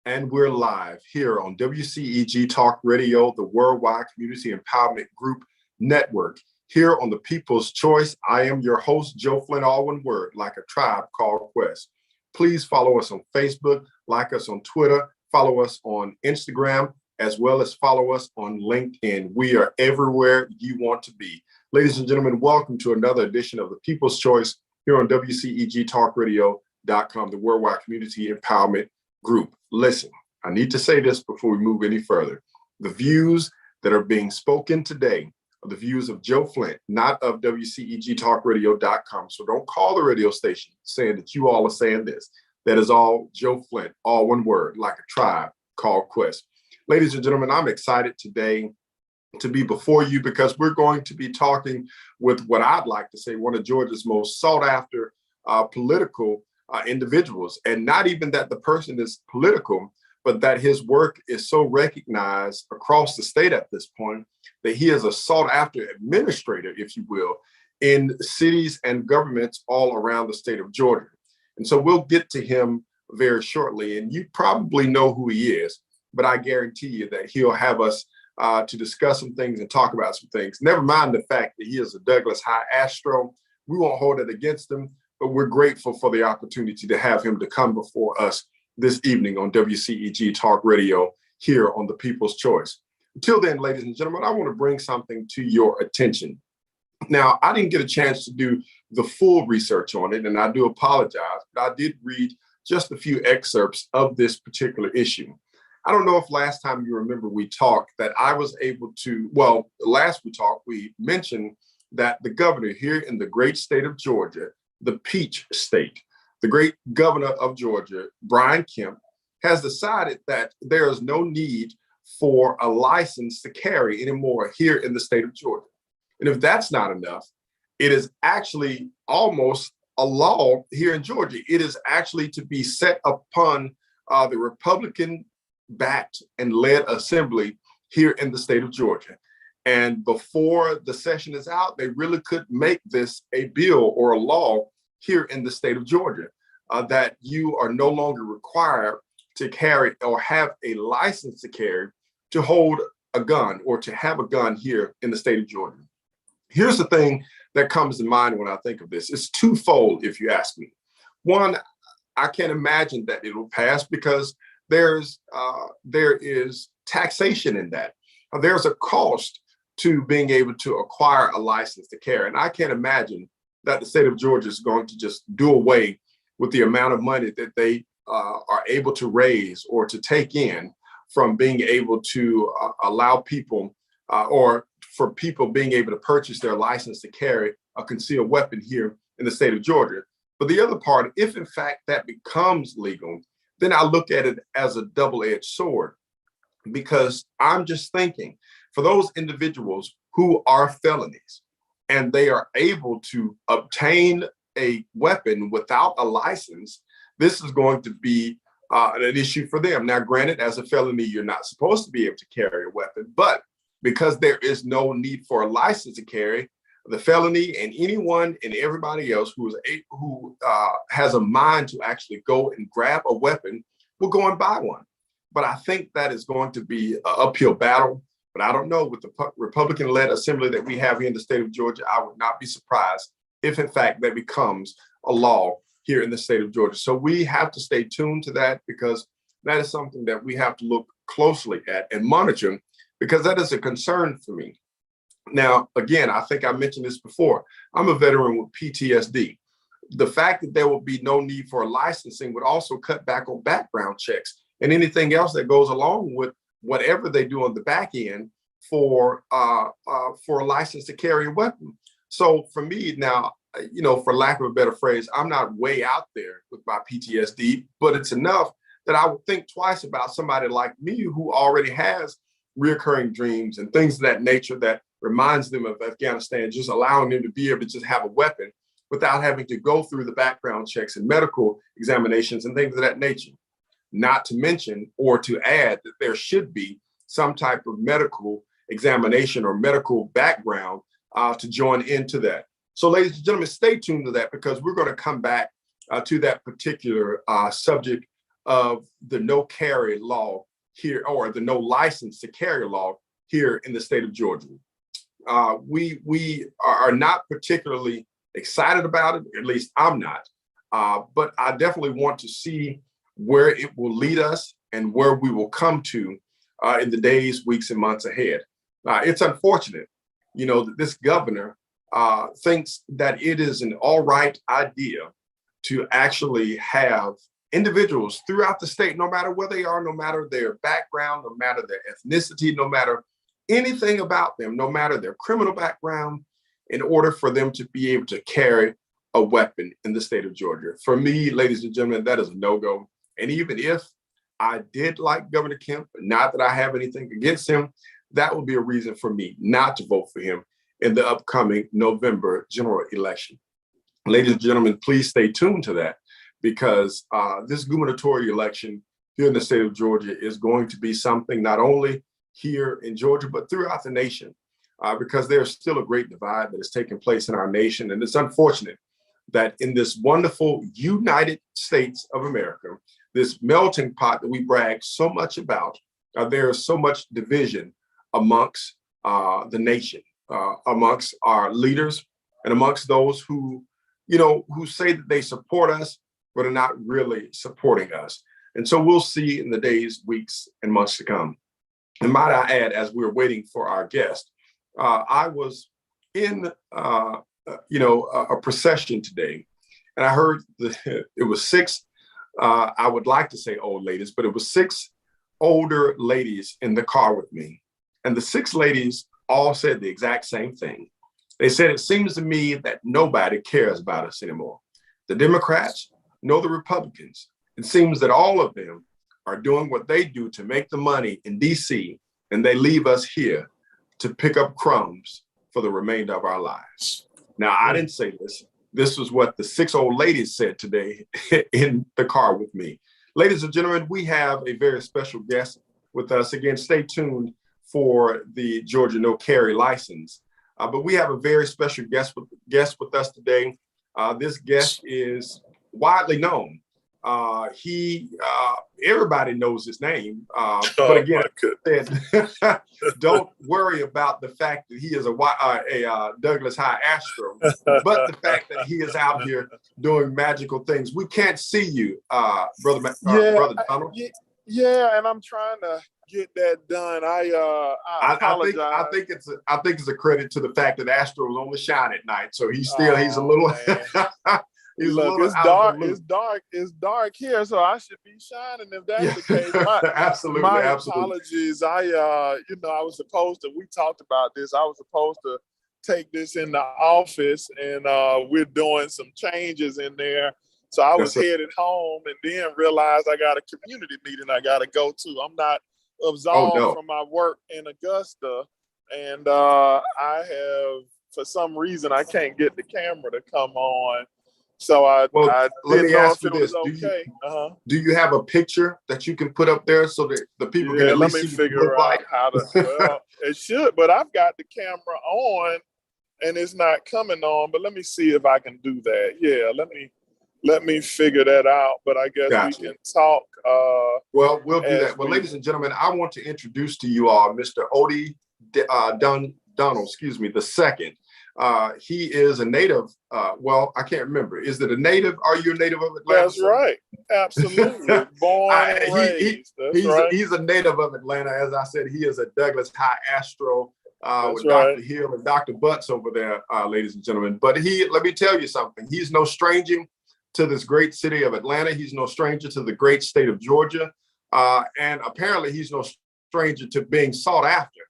And we're live here on WCEG Talk Radio, the Worldwide Community Empowerment Group Network. Here on the People's Choice, I am your host, Joe Flint, all one word, like a tribe called Quest. Please follow us on Facebook, like us on Twitter, follow us on Instagram, as well as follow us on LinkedIn. We are everywhere you want to be. Ladies and gentlemen, welcome to another edition of the People's Choice here on WCEGTalkRadio.com, the Worldwide Community Empowerment Group. Listen, I need to say this before we move any further. The views that are being spoken today are the views of Joe Flint, not of WCEGTalkRadio.com. So don't call the radio station saying that you all are saying this. That is all Joe Flint, all one word, like a tribe called Quest. Ladies and gentlemen, I'm excited today to be before you because we're going to be talking with what I'd like to say one of Georgia's most sought after political individuals. And not even that the person is political, but that his work is so recognized across the state at this point that he is a sought after administrator, if you will, in cities and governments all around the state of Georgia. And so we'll get to him very shortly. And you probably know who he is, but I guarantee you that he'll have us to discuss some things and talk about some things. Never mind the fact that he is a Douglas High Astro. We won't hold it against him, but we're grateful for the opportunity to have him to come before us this evening on WCEG Talk Radio here on the People's Choice. Until then, ladies and gentlemen, I want to bring something to your attention. Now, I didn't get a chance to do the full research on it, and I do apologize, but I did read just a few excerpts of this particular issue. I don't know if last time you remember we talked that I was able to, well, last we talked, we mentioned that the governor here in the great state of Georgia, the Peach State, the great governor of Georgia, Brian Kemp, has decided that there is no need for a license to carry anymore here in the state of Georgia. And if that's not enough, it is actually almost a law here in Georgia. It is actually to be set upon the Republican-backed and led assembly here in the state of Georgia. And before the session is out, they really could make this a bill or a law here in the state of Georgia, that you are no longer required to carry or have a license to carry to hold a gun or to have a gun here in the state of Georgia. Here's the thing that comes to mind when I think of this. It's twofold, if you ask me. One, I can't imagine that it'll pass because there is taxation in that. There's a cost to being able to acquire a license to carry. And I can't imagine that the state of Georgia is going to just do away with the amount of money that they are able to raise or to take in from being able to allow people or for people being able to purchase their license to carry a concealed weapon here in the state of Georgia. But the other part, if in fact that becomes legal, then I look at it as a double-edged sword, because I'm just thinking for those individuals who are felonies and they are able to obtain a weapon without a license, this is going to be an issue for them. Now, granted, as a felony, you're not supposed to be able to carry a weapon, but because there is no need for a license to carry, the felony and anyone and everybody else who has a mind to actually go and grab a weapon will go and buy one. But I think that is going to be an uphill battle. But I don't know, with the Republican-led assembly that we have here in the state of Georgia, I would not be surprised if in fact that becomes a law here in the state of Georgia. So we have to stay tuned to that, because that is something that we have to look closely at and monitor, because that is a concern for me. Now, again, I think I mentioned this before. I'm a veteran with PTSD. The fact that there will be no need for licensing would also cut back on background checks and anything else that goes along with whatever they do on the back end for a license to carry a weapon. So for me now, for lack of a better phrase, I'm not way out there with my PTSD, but it's enough that I would think twice about somebody like me who already has reoccurring dreams and things of that nature that reminds them of Afghanistan, just allowing them to be able to just have a weapon without having to go through the background checks and medical examinations and things of that nature. Not to mention, or to add, that there should be some type of medical examination or medical background to join into that. So ladies and gentlemen, stay tuned to that, because we're going to come back to that particular subject of the no carry law here, or the no license to carry law here in the state of Georgia. We are not particularly excited about it, at least I'm not, but I definitely want to see where it will lead us and where we will come to in the days, weeks, and months ahead. It's unfortunate, that this governor thinks that it is an all right idea to actually have individuals throughout the state, no matter where they are, no matter their background, no matter their ethnicity, no matter anything about them, no matter their criminal background, in order for them to be able to carry a weapon in the state of Georgia. For me, ladies and gentlemen, that is a no-go. And even if I did like Governor Kemp, not that I have anything against him, that would be a reason for me not to vote for him in the upcoming November general election. Ladies and gentlemen, please stay tuned to that, because this gubernatorial election here in the state of Georgia is going to be something not only here in Georgia, but throughout the nation, because there's still a great divide that is taking place in our nation. And it's unfortunate that in this wonderful United States of America, this melting pot that we brag so much about, there is so much division amongst the nation, amongst our leaders, and amongst those who say that they support us, but are not really supporting us. And so we'll see in the days, weeks, and months to come. And might I add, as we're waiting for our guest, I was in, a procession today, and I heard it was six, I would like to say old ladies, but it was six older ladies in the car with me. And the six ladies all said the exact same thing. They said, it seems to me that nobody cares about us anymore. The Democrats, nor the Republicans. It seems that all of them are doing what they do to make the money in DC, and they leave us here to pick up crumbs for the remainder of our lives. Now, I didn't say this. This was what the six old ladies said today in the car with me. Ladies and gentlemen, we have a very special guest with us. Again, stay tuned for the Georgia No Carry license. But we have a very special guest with us today. This guest is widely known. Everybody knows his name. But again, don't worry about the fact that he is a Douglas High Astro, but the fact that he is out here doing magical things. We can't see you, Brother Donald. Yeah, and I'm trying to get that done. I apologize. I think it's a credit to the fact that Astros only shine at night, so he's a little. Look, it's dark here, so I should be shining if that's the case. Absolutely. My apologies. I was supposed to, we talked about this, I was supposed to take this in the office, and we're doing some changes in there. So I was headed home and then realized I got a community meeting I got to go to. I'm not absolved from my work in Augusta, and I have, for some reason, I can't get the camera to come on. So I didn't know if it was okay. Do you have a picture that you can put up there so that the people can at least see what it look like? How to, well, it should, but I've got the camera on and it's not coming on, but let me see if I can do that. Yeah, let me figure that out, but I guess we can talk. Well, we'll do that. Well, ladies and gentlemen, I want to introduce to you all Mr. Odie Donald II. He is a native. Well, I can't remember. Is it a native? Are you a native of Atlanta? That's right. Absolutely. Born and raised. He's a native of Atlanta. As I said, he is a Douglas High Astro with Dr. Hill and Dr. Butts over there, ladies and gentlemen. But let me tell you something. He's no stranger to this great city of Atlanta. He's no stranger to the great state of Georgia. And apparently he's no stranger to being sought after.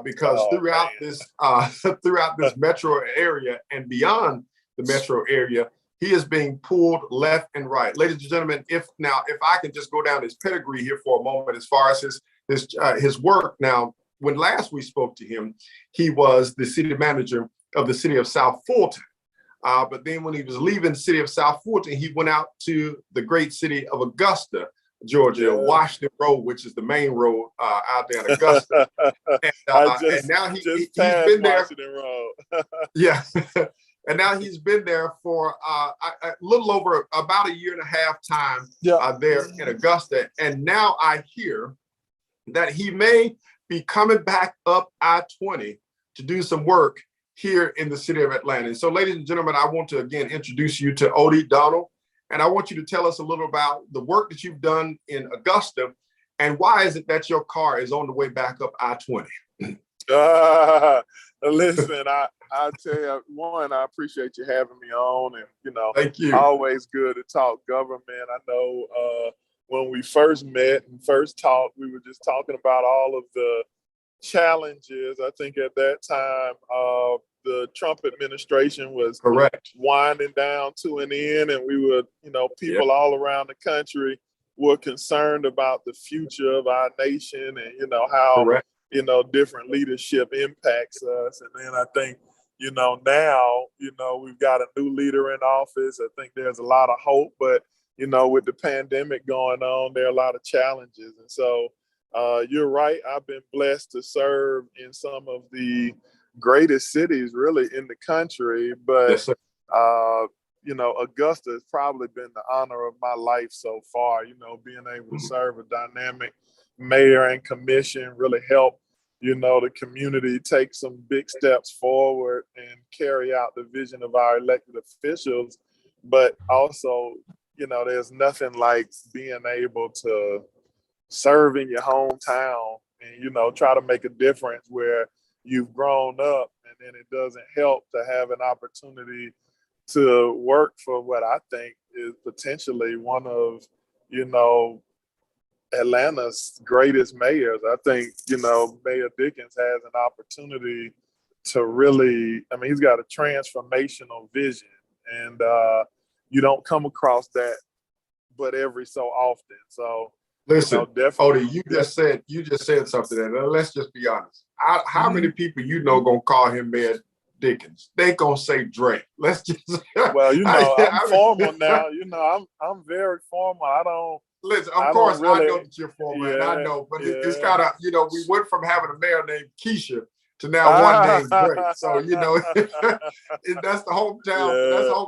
Because throughout this metro area and beyond the metro area, he is being pulled left and right. Ladies and gentlemen, if I can just go down his pedigree here for a moment, as far as his work. Now, when last we spoke to him, he was the city manager of the city of South Fulton. But then when he was leaving the city of South Fulton, he went out to the great city of Augusta, Georgia, Washington Road, which is the main road out there in Augusta. And now he's been there. Washington Road. Yeah. And now he's been there for a little over about a year and a half time there in Augusta. And now I hear that he may be coming back up I-20 to do some work here in the city of Atlanta. And so, ladies and gentlemen, I want to again introduce you to Odie Donald. And I want you to tell us a little about the work that you've done in Augusta and why is it that your car is on the way back up I-20? Listen, I tell you, one, I appreciate you having me on, and thank you. Always good to talk government. I know when we first met and first talked, we were just talking about all of the challenges. I think at that time, the Trump administration was winding down to an end, and we were, people all around the country were concerned about the future of our nation and, how, different leadership impacts us. And then I think, now, we've got a new leader in office. I think there's a lot of hope, but, with the pandemic going on, there are a lot of challenges. And so you're right. I've been blessed to serve in some of the greatest cities really in the country, but Augusta has probably been the honor of my life so far. Being able to serve a dynamic mayor and commission really help the community take some big steps forward and carry out the vision of our elected officials. But also, there's nothing like being able to serve in your hometown and try to make a difference where you've grown up, and then it doesn't help to have an opportunity to work for what I think is potentially one of, Atlanta's greatest mayors. I think, Mayor Dickens has an opportunity to really, he's got a transformational vision, and you don't come across that but every so often. So listen, Odie, you just said something, and let's just be honest. How many people gonna call him Mayor Dickens? They gonna say Dre. Let's just well, I'm formal now. I'm very formal. I don't listen. Of course, I know that you're formal, and I know, but it's kind of we went from having a mayor named Keisha to now one named Dre. So that's the hometown.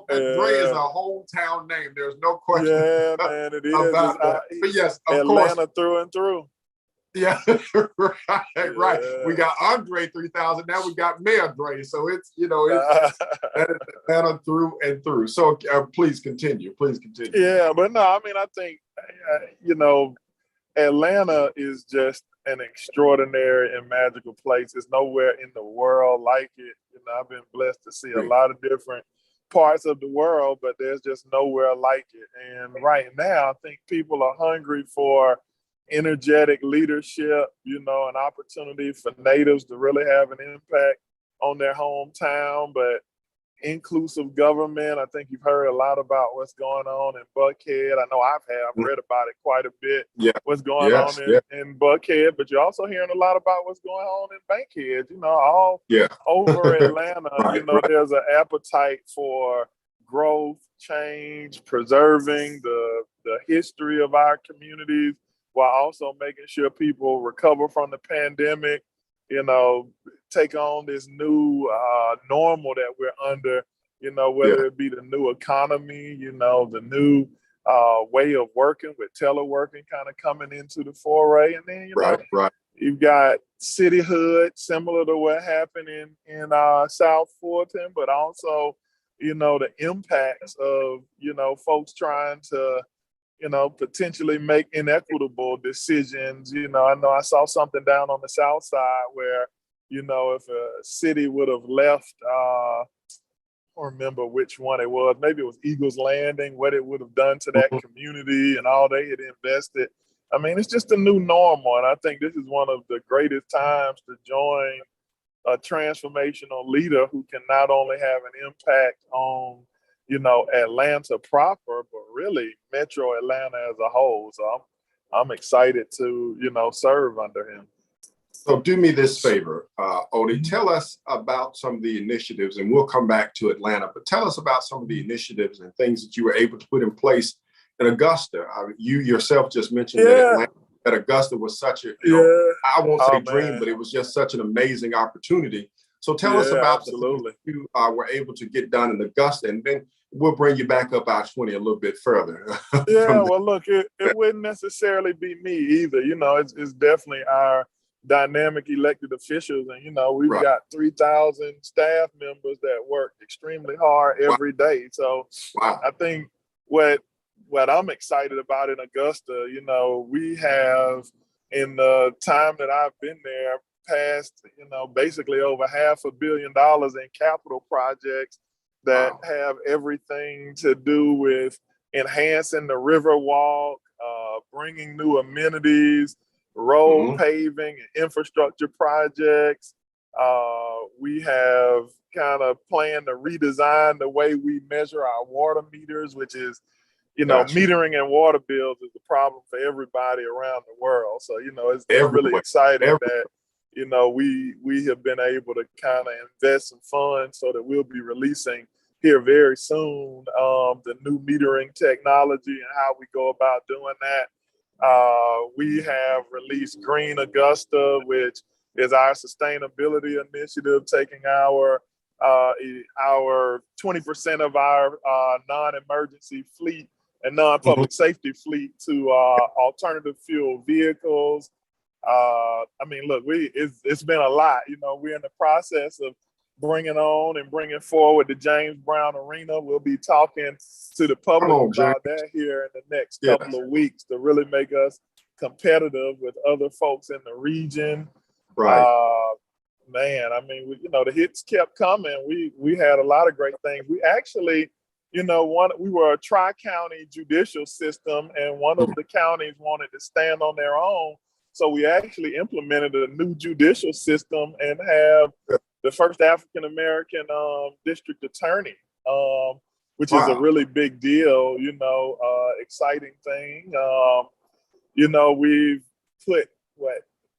Dre is a hometown name. There's no question. Yeah, man, it is about that. But yes, of Atlanta course, through and through. Yeah, right. We got Andre 3000. Now we got Mayor Dre. So it's it's Atlanta through and through. So please continue. Yeah, but no, I think Atlanta is just an extraordinary and magical place. There's nowhere in the world like it. I've been blessed to see a lot of different parts of the world, but there's just nowhere like it. And right now, I think people are hungry for energetic leadership, an opportunity for natives to really have an impact on their hometown, but inclusive government. I think you've heard a lot about what's going on in Buckhead. I know I've read about it quite a bit. Yeah. What's going on in Buckhead, but you're also hearing a lot about what's going on in Bankhead. All over Atlanta. There's an appetite for growth, change, preserving the history of our communities, while also making sure people recover from the pandemic. Take on this new normal that we're under, whether it be the new economy, the new way of working with teleworking kind of coming into the foray. And then, you've got cityhood, similar to what happened in South Fulton, but also, the impacts of, folks trying to, potentially make inequitable decisions. I know I saw something down on the South Side where, if a city would have left, I don't remember which one it was, maybe it was Eagles Landing, what it would have done to that community and all they had invested. It's just a new normal. And I think this is one of the greatest times to join a transformational leader who can not only have an impact on Atlanta proper, but really Metro Atlanta as a whole. So I'm excited to, serve under him. So do me this favor, Odie, tell us about some of the initiatives, and we'll come back to Atlanta, but tell us about some of the initiatives and things that you were able to put in place in Augusta. You yourself just mentioned that Augusta was such a, I won't say dream, but it was just such an amazing opportunity. So tell us about absolutely. the things you were able to get done in Augusta, and then we'll bring you back up I-20 a little bit further. Yeah, well, look, it wouldn't necessarily be me either. You know, it's definitely our dynamic elected officials. And, you know, we've got 3,000 staff members that work extremely hard every day. So I think what I'm excited about in Augusta, you know, we have, in the time that I've been there, passed, you know, basically over $500 million in capital projects that have everything to do with enhancing the river walk, bringing new amenities, road paving, and infrastructure projects. We have kind of planned to redesign the way we measure our water meters, which is, you know, metering and water bills is a problem for everybody around the world. So, you know, it's really exciting that, you know, we have been able to kind of invest some funds so that we'll be releasing here very soon the new metering technology and how we go about doing that. We have released Green Augusta, which is our sustainability initiative, taking our 20% of our non-emergency fleet and non-public safety fleet to alternative fuel vehicles. I mean, look, it's been a lot. You know, we're in the process of bringing on and bringing forward the James Brown Arena. We'll be talking to the public about that here in the next couple of weeks to really make us competitive with other folks in the region. Man, I mean, you know, the hits kept coming. We had a lot of great things. We actually, you know, we were a tri-county judicial system, and one of the counties wanted to stand on their own. So we actually implemented a new judicial system and have the first African-American district attorney, which is a really big deal, you know, exciting thing. You know, we've put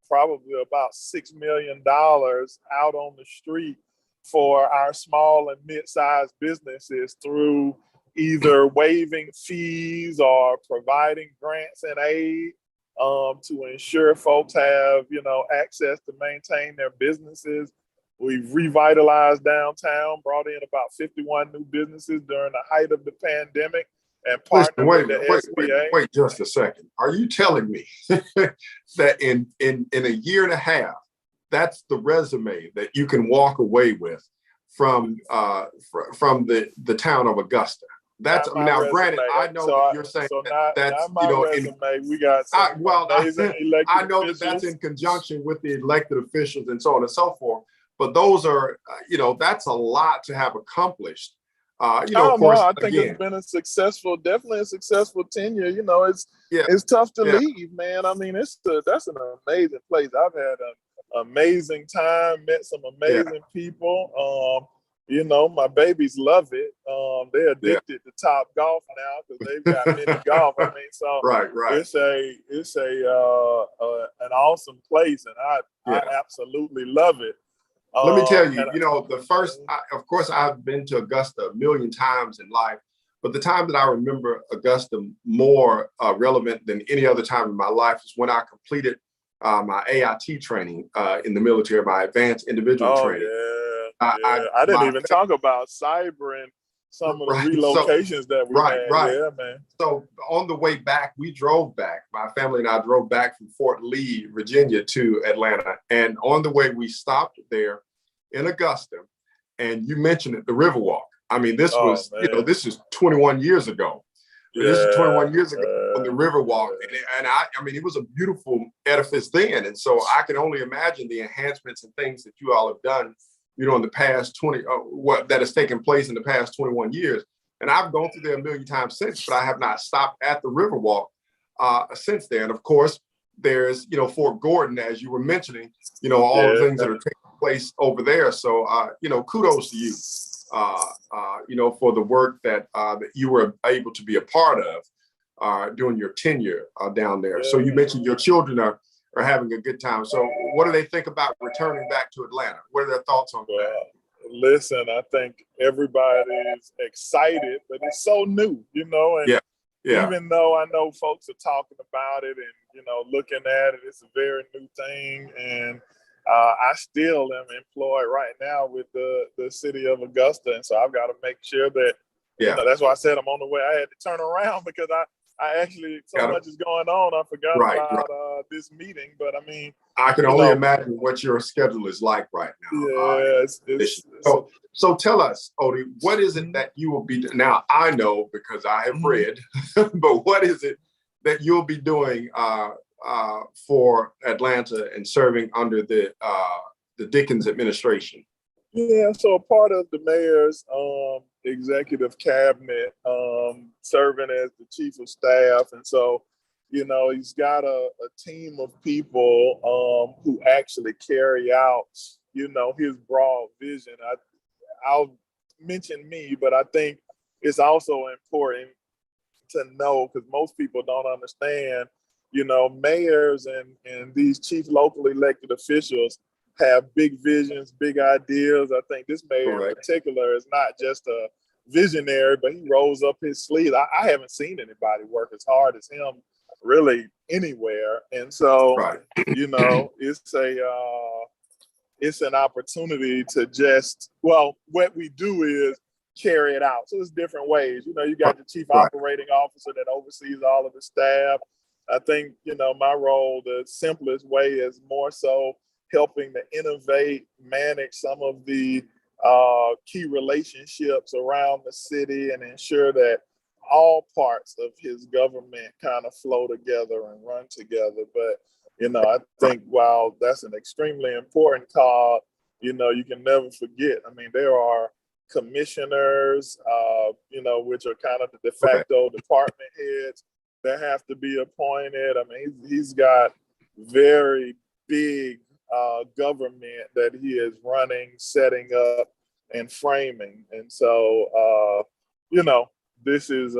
probably about $6 million out on the street for our small and mid-sized businesses through either waiving fees or providing grants and aid to ensure folks have, you know, access to maintain their businesses. We've revitalized downtown, brought in about 51 new businesses during the height of the pandemic, and partnered with the SBA. Wait just a second. Are you telling me that in a year and a half, that's the resume that you can walk away with from the town of Augusta? That's now, granted, I know that you're saying that's not my resume. We got some amazing elected I know officials. that's in conjunction with the elected officials and so on and so forth. But those are, you know, that's a lot to have accomplished. You know, of course, I think it's been definitely a successful tenure. You know, it's tough to leave, man. I mean, that's an amazing place. I've had an amazing time, met some amazing people. You know, my babies love it. They're addicted to Top Golf now because they've got mini golf. I mean, so it's an awesome place, and I absolutely love it. Let me tell you, you know, of course, I've been to Augusta a million times in life, but the time that I remember Augusta more relevant than any other time in my life is when I completed my AIT training in the military, my advanced individual training. I didn't even talk about cyber and some of the relocations that we had. Yeah, man. So on the way back, we drove back. My family and I drove back from Fort Lee, Virginia to Atlanta. And on the way, we stopped there in Augusta. And you mentioned it, the Riverwalk. I mean, this was, you know, this is 21 years ago. This is 21 years ago on the Riverwalk. And I mean, it was a beautiful edifice then. And so I can only imagine the enhancements and things that you all have done, you know, in the past that has taken place in the past 21 years. And I've gone through there a million times since, but I have not stopped at the Riverwalk since then. Of course, there's, you know, Fort Gordon, as you were mentioning, you know, all the things that are taking place over there. So, you know, kudos to you, you know, for the work that you were able to be a part of during your tenure down there. So you mentioned your children are having a good time. So what do they think about returning back to Atlanta? What are their thoughts on that? Listen, I think everybody is excited, but it's so new, you know, and even though I know folks are talking about it and, you know, looking at it, it's a very new thing. And, I still am employed right now with the city of Augusta, and so I've got to make sure that, that's why I said I'm on the way. I had to turn around because I actually, so much is going on. I forgot about this meeting, but I mean, I can only imagine what your schedule is like right now. Yeah, so tell us, Odie, what is it that you will be doing? Now, I know because I have read, but what is it that you'll be doing for Atlanta and serving under the Dickens administration? Yeah, so a part of the mayor's executive cabinet, serving as the chief of staff. And so, he's got a team of people who actually carry out, his broad vision. I'll mention me, but I think it's also important to know, because most people don't understand, mayors and these chief locally elected officials have big visions, big ideas. I think this mayor in particular is not just a visionary, but he rolls up his sleeves. I haven't seen anybody work as hard as him really anywhere. And so, it's an opportunity to just, what we do is carry it out. So it's different ways. You got the chief operating officer that oversees all of the staff. I think, my role, the simplest way is more so helping to innovate, manage some of the key relationships around the city and ensure that all parts of his government kind of flow together and run together. But, I think while that's an extremely important call, you can never forget. I mean, there are commissioners, which are kind of the de facto department heads that have to be appointed. I mean, he's got very big government that he is running, setting up, and framing. And so, this is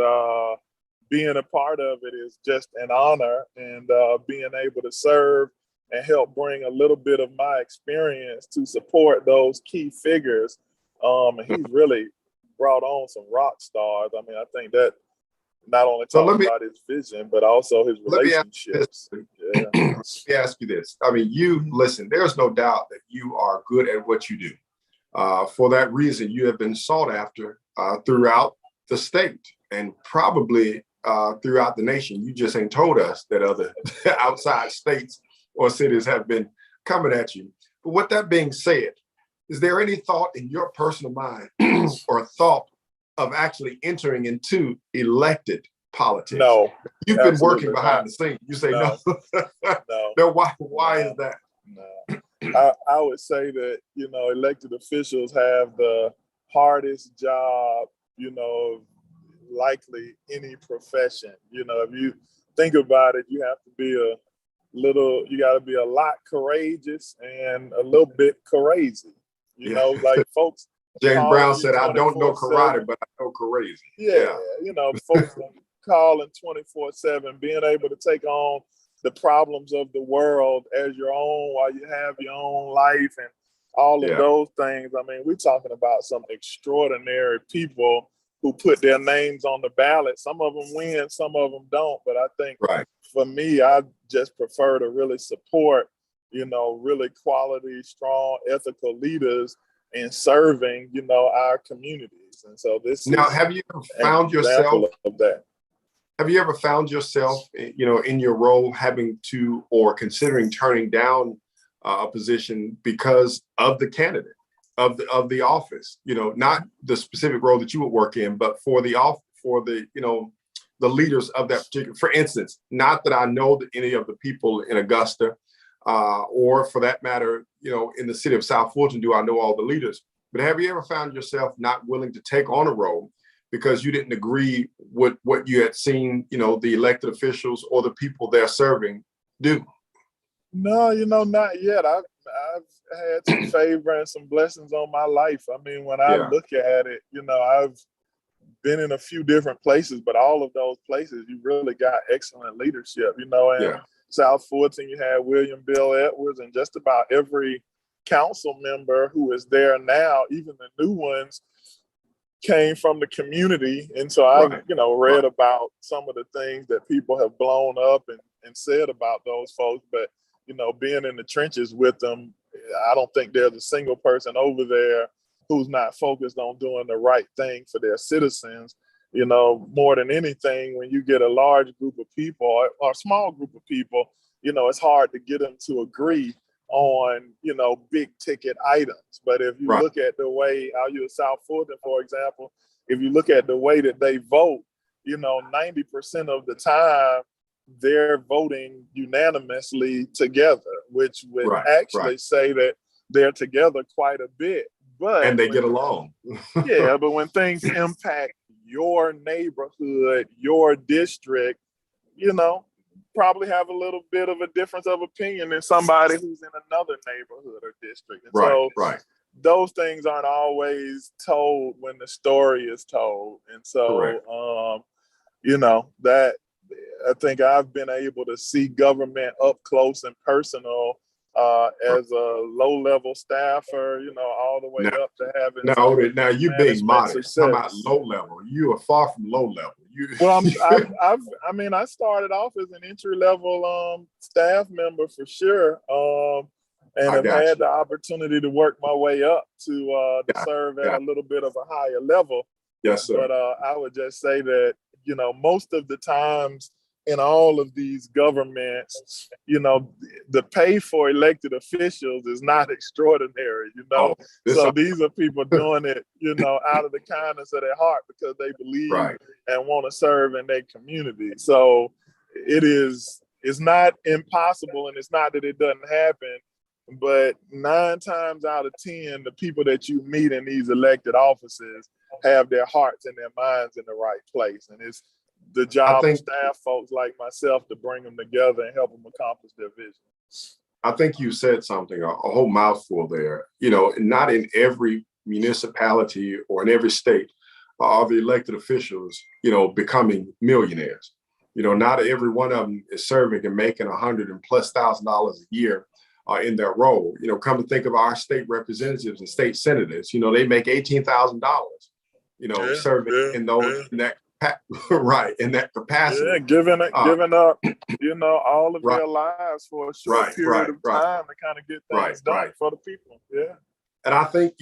being a part of it is just an honor, and being able to serve and help bring a little bit of my experience to support those key figures. And he's really brought on some rock stars. I mean, I think that not only talks about his vision, but also his relationships. Let me ask you this. I mean, listen, there's no doubt that you are good at what you do. For that reason, you have been sought after throughout the state and probably throughout the nation. You just ain't told us that other outside states or cities have been coming at you. But with that being said, is there any thought in your personal mind or thought of actually entering into elected politics? No. You've been working behind the scenes. You say no. No. Why is that? No. I would say that, elected officials have the hardest job, likely any profession. If you think about it, you have to be you got to be a lot courageous and a little bit crazy. Like folks. James Brown said, I don't know karate, but I know crazy. Yeah. Folks calling 24/7, being able to take on the problems of the world as your own while you have your own life and all of those things. I mean, we're talking about some extraordinary people who put their names on the ballot. Some of them win, some of them don't. But I think for me, I just prefer to really support, really quality, strong, ethical leaders in serving, our communities. And so this now, have you ever found yourself of that? Have you ever found yourself, in your role having to or considering turning down a position because of the candidate, of the office? Not the specific role that you would work in, but for the the leaders of that particular. For instance, not that I know that any of the people in Augusta, or for that matter, in the city of South Fulton, do I know all the leaders? But have you ever found yourself not willing to take on a role because you didn't agree with what you had seen, the elected officials or the people they're serving do? No, not yet. I've had some favor and some blessings on my life. I mean, when I look at it, I've been in a few different places, but all of those places, you really got excellent leadership, and South Fulton, you had William Bill Edwards, and just about every council member who is there now, even the new ones, came from the community. And so I've, read about some of the things that people have blown up and said about those folks, but, being in the trenches with them, I don't think there's a single person over there who's not focused on doing the right thing for their citizens. More than anything, when you get a large group of people or a small group of people, it's hard to get them to agree on, big ticket items. But if you look at the way, I'll use South Fulton, for example, if you look at the way that they vote, 90% of the time, they're voting unanimously together, which would actually say that they're together quite a bit. And they get along. Yeah, but when things impact your neighborhood, your district, probably have a little bit of a difference of opinion than somebody who's in another neighborhood or district. And those things aren't always told when the story is told. And so, that I think I've been able to see government up close and personal as a low-level staffer, all the way up to having. Now you being modest. How about low level? You are far from low level. Well, I started off as an entry-level staff member for sure, and I've had the opportunity to work my way up to serve at a little bit of a higher level. Yes, sir. But I would just say that most of the times in all of these governments, the pay for elected officials is not extraordinary, So these are people doing it, out of the kindness of their heart because they believe and want to serve in their community. So it's not impossible, and it's not that it doesn't happen, but 9 times out of 10, the people that you meet in these elected offices have their hearts and their minds in the right place. And it's the job of staff folks like myself to bring them together and help them accomplish their vision. I think you said something, a whole mouthful there. Not in every municipality or in every state are the elected officials, becoming millionaires. Not every one of them is serving and making $100,000+ a year in their role. Come to think of our state representatives and state senators, they make $18,000, serving in that in that capacity. Yeah, giving up, all of their lives for a short period of time to kind of get things done for the people. Yeah. And I think,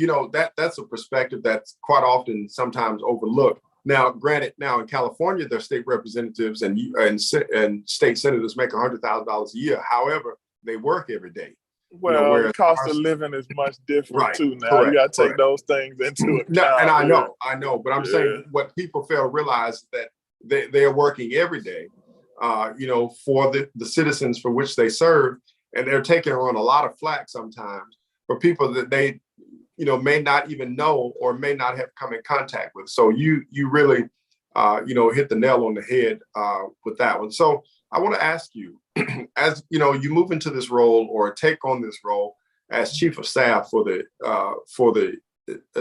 that's a perspective that's quite often sometimes overlooked. Now, granted, in California, their state representatives and state senators make $100,000 a year. However, they work every day. Well, the cost of living is much different too now. You got to take those things into account. No, and I know, but I'm saying what people fail to realize is that they are working every day, for the citizens for which they serve, and they're taking on a lot of flack sometimes for people that they, may not even know or may not have come in contact with. So you really, hit the nail on the head with that one. So I want to ask you, as you move into this role or take on this role as chief of staff for the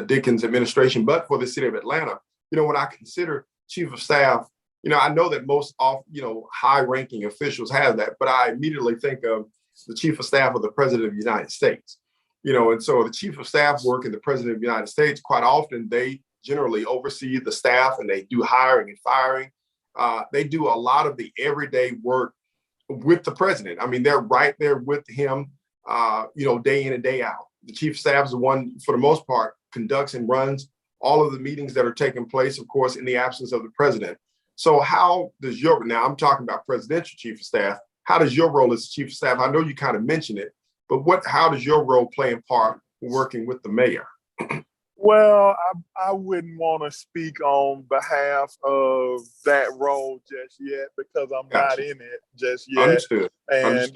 Dickens administration, but for the city of Atlanta, when I consider chief of staff, I know that most high-ranking officials have that, but I immediately think of the chief of staff of the president of the United States. And so the chief of staff work in the president of the United States, quite often they generally oversee the staff and they do hiring and firing. They do a lot of the everyday work with the president. I mean, they're right there with him, day in and day out. The chief of staff is the one, for the most part, conducts and runs all of the meetings that are taking place, of course, in the absence of the president. So how does now I'm talking about presidential chief of staff, how does your role as chief of staff, I know you kind of mentioned it, but how does your role play in part working with the mayor? Well, I wouldn't want to speak on behalf of that role just yet because I'm not in it just yet. Understood. And,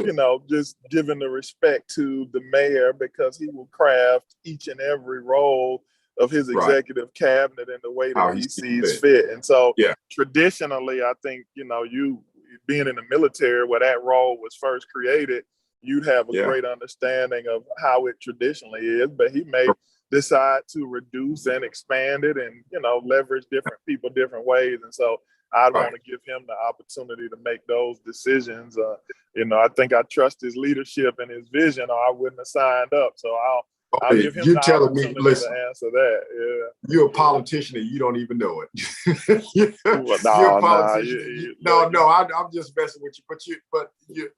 just giving the respect to the mayor because he will craft each and every role of his executive cabinet in the way that he sees fit. And so traditionally, I think, you being in the military where that role was first created, you'd have a great understanding of how it traditionally is, but he may decide to reduce and expand it and, leverage different people different ways. And so I'd want to give him the opportunity to make those decisions. I think I trust his leadership and his vision or I wouldn't have signed up. So I'll give him you the telling me, opportunity listen, to answer that. Yeah. you're a politician and you don't even know it. Well, You're a nah. politician. No, I'm just messing with you. But you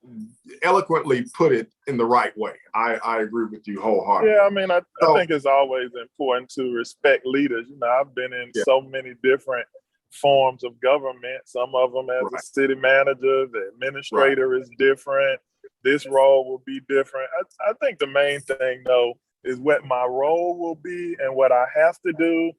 eloquently put it in the right way. I agree with you wholeheartedly. Yeah, I mean, I think it's always important to respect leaders. You know, I've been in so many different forms of government. Some of them as a city manager, the administrator is different. This role will be different. I think the main thing, though, is what my role will be, and what I have to do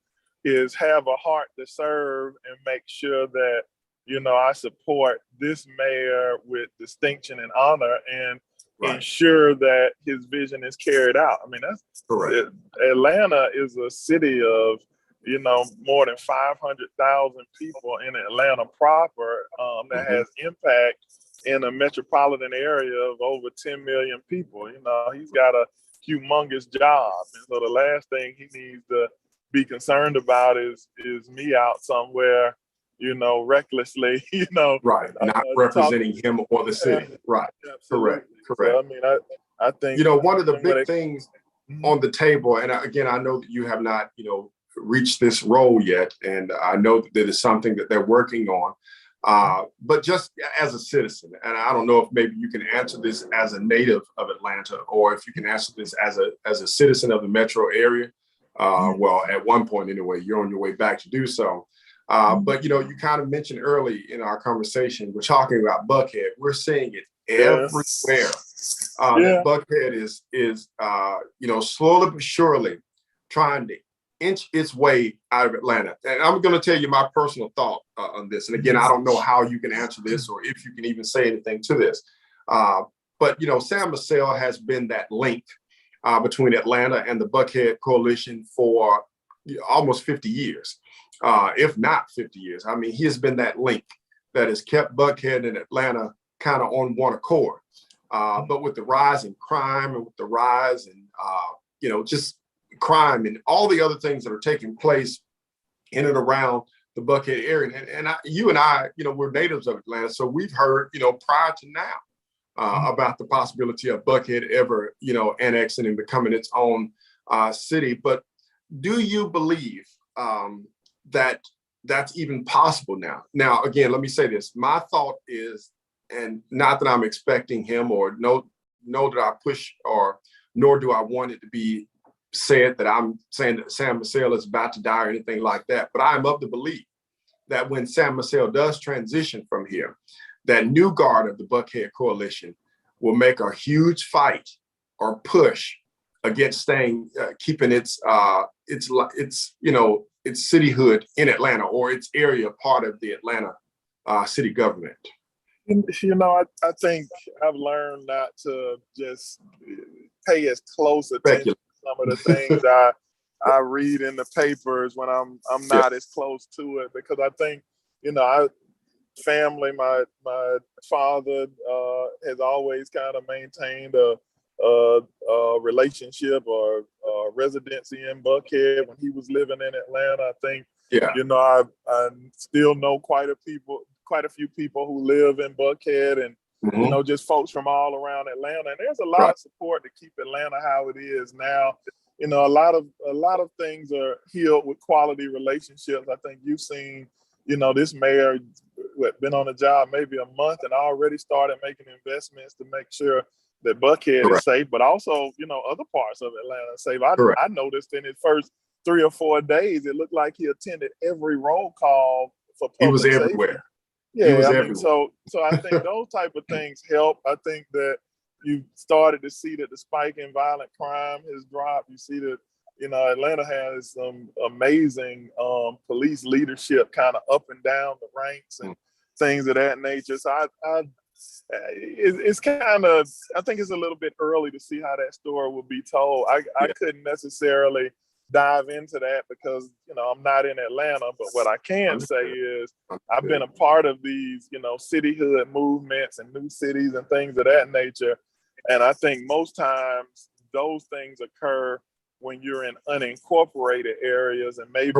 is have a heart to serve and make sure that, you know, I support this mayor with distinction and honor, and ensure that his vision is carried out. I mean, that's correct. Atlanta is a city of, you know, more than 500,000 people in Atlanta proper, that has impact in a metropolitan area of over 10 million people. You know, he's got a humongous job. And so the last thing he needs to be concerned about is me out somewhere, you know, recklessly, you know. Not representing him or the city. Absolutely. Correct. So, I mean, I think, you know, one of the big things on the table, and again, I know that you have not, you know, reached this role yet, and I know that it's something that they're working on. But just as a citizen, and I don't know if maybe you can answer this as a native of Atlanta, or if you can answer this as a citizen of the metro area. Well, at one point anyway, you're on your way back to do so. But you know, you kind of mentioned early in our conversation, we're talking about Buckhead. We're seeing it everywhere. That Buckhead is you know, slowly but surely trying to inch its way out of Atlanta. And I'm going to tell you my personal thought on this. And again, I don't know how you can answer this or if you can even say anything to this. But, you know, Sam Massell has been that link between Atlanta and the Buckhead Coalition for almost 50 years, if not 50 years. I mean, he has been that link that has kept Buckhead and Atlanta kind of on one accord. But with the rise in crime and with the rise in, you know, just crime and all the other things that are taking place in and around the Buckhead area. And you and I, you know, we're natives of Atlanta. So we've heard, you know, prior to now about the possibility of Buckhead ever, you know, annexing and becoming its own city. But do you believe that that's even possible now? Now, again, let me say this. My thought is, and not that I'm expecting him or know that I push, or nor do I want it to be said that I'm saying that Sam Massell is about to die or anything like that. But I'm of the belief that when Sam Massell does transition from here, that new guard of the Buckhead Coalition will make a huge fight or push against keeping its you know, its cityhood in Atlanta, or its area part of the Atlanta city government. You know, I think I've learned not to just pay as close attention to some of the things I read in the papers when I'm not as close to it, because I think, you know, my father has always kind of maintained a relationship or residency in Buckhead when he was living in Atlanta. I think, you know, I still know quite a few people who live in Buckhead, and you know, just folks from all around Atlanta. And there's a lot of support to keep Atlanta how it is now. You know, a lot of things are healed with quality relationships. I think you've seen, you know, this mayor been on the job maybe a month and already started making investments to make sure that Buckhead is safe, but also, you know, other parts of Atlanta is safe. I noticed in his first 3 or 4 days, it looked like he attended every roll call for public safety. He was everywhere. Yeah, I mean, so I think those type of things help. I think that you started to see that the spike in violent crime has dropped. You see that, you know, Atlanta has some amazing police leadership kind of up and down the ranks and things of that nature. So it's kind of, I think it's a little bit early to see how that story will be told. I couldn't necessarily dive into that because, you know, I'm not in Atlanta, but what I can say is I've been a part of these, you know, cityhood movements and new cities and things of that nature. And I think most times those things occur when you're in unincorporated areas and maybe,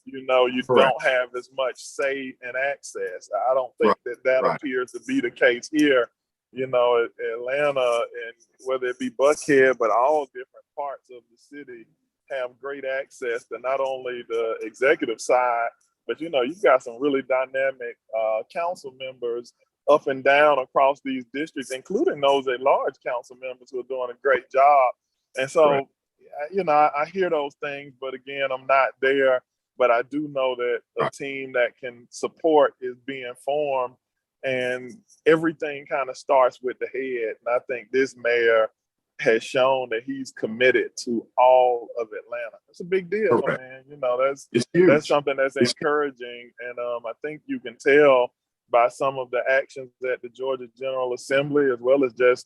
you know, you don't have as much say and access. I don't think that appears to be the case here, you know, Atlanta, and whether it be Buckhead, but all different parts of the city have great access to not only the executive side, but you've got some really dynamic council members up and down across these districts, including those at-large council members who are doing a great job. And so, I hear those things, but again, I'm not there. But I do know that a team that can support is being formed, and everything kind of starts with the head. And I think this mayor has shown that he's committed to all of Atlanta. It's a big deal, man. That's something that's encouraging. And I think you can tell by some of the actions at the Georgia General Assembly, as well as just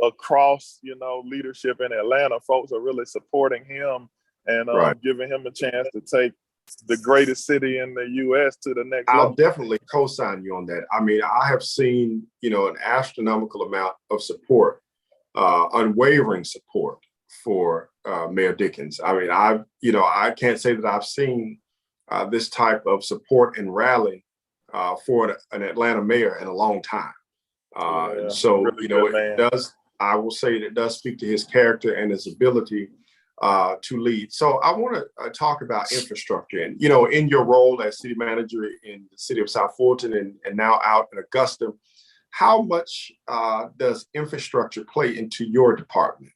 across, leadership in Atlanta. Folks are really supporting him and giving him a chance to take the greatest city in the U.S. to the next level. I'll definitely co-sign you on that. I mean, I have seen, an astronomical amount of support, unwavering support for Mayor Dickens. I mean, I can't say that I've seen this type of support and rally for an Atlanta mayor in a long time. So, really it does, I will say it does speak to his character and his ability to lead. So I want to talk about infrastructure. And, in your role as city manager in the city of South Fulton and now out in Augusta, how much does infrastructure play into your department?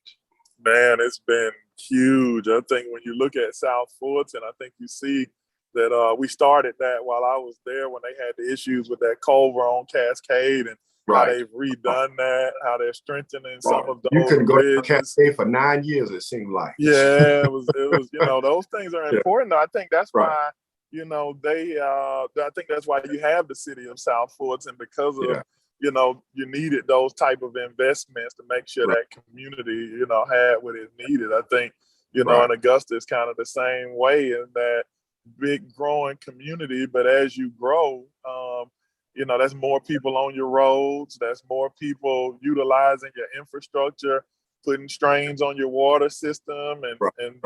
Man, it's been huge. I think when you look at South Fulton, I think you see that we started that while I was there when they had the issues with that culvert on Cascade, and how they've redone that, how they're strengthening some of those. You couldn't go to Cascade for 9 years, it seemed like. Yeah, it was. Those things are important. I think that's why, I think that's why you have the city of South Fulton, because of, you needed those type of investments to make sure that community, had what it needed. I think, in Augusta, it's kind of the same way, in that big growing community, but as you grow, that's more people on your roads, that's more people utilizing your infrastructure, putting strains on your water system and